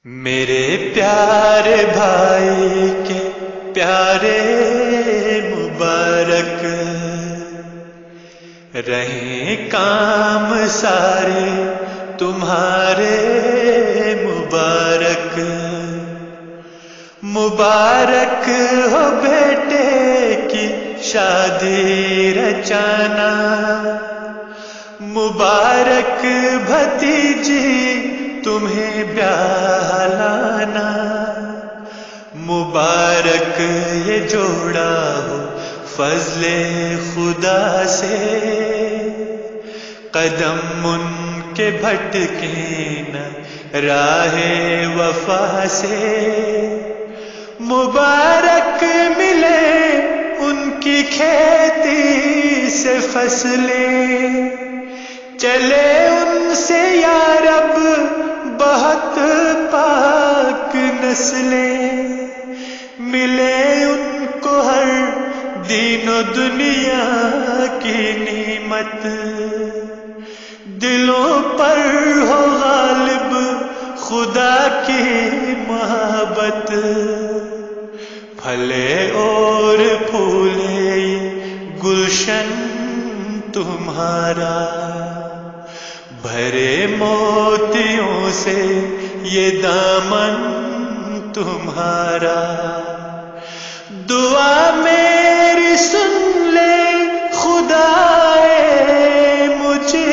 میرے پیارے بھائی کے پیارے مبارک رہیں کام سارے تمہارے مبارک مبارک ہو بیٹے کی شادی رچانا مبارک بھتیجی تمہیں بیاہ لانا مبارک یہ جوڑا ہو فضل خدا سے قدم ان کے بھٹکے نہ راہ وفا سے مبارک ملے ان کی کھیتی سے فصلیں چلے ان سے یا رب بہت پاک نسلیں ملے ان کو ہر دین و دنیا کی نعمت دلوں پر ہو غالب خدا کی محبت پھلے اور پھولے گلشن تمہارا بھرے موتیوں سے یہ دامن تمہارا دعا میری سن لے خدائے مجیب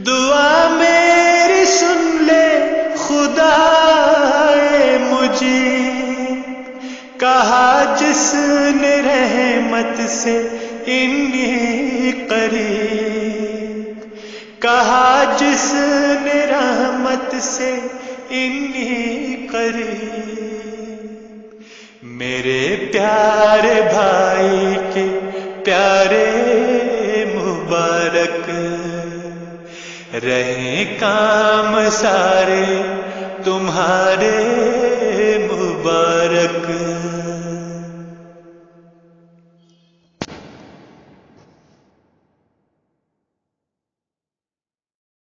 دعا میری سن لے خدائے مجیب کہا جس نے رحمت سے انی قریب کہا جس نے رحمت سے انی قریب میرے پیارے بھائی کے پیارے مبارک رہیں کام سارے تمہارے مبارک